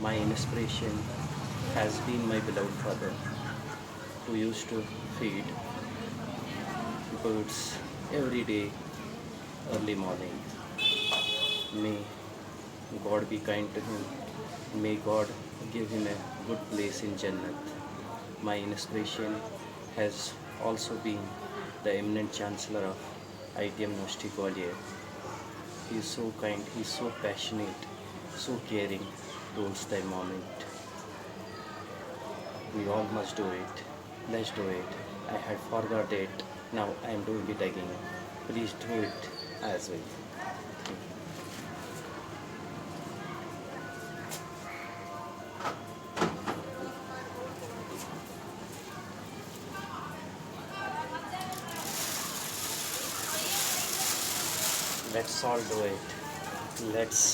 My inspiration has been my beloved father, who used to feed birds every day early morning. May God be kind to him. May God give him a good place in Jannat. My inspiration has also been the eminent Chancellor of ITM University Gwalior. He is so kind, he is so passionate, so caring towards the environment. We all must do it. Let's do it. I had forgot it. Now I am doing it again. Please do it as well. Let's all do it. Let's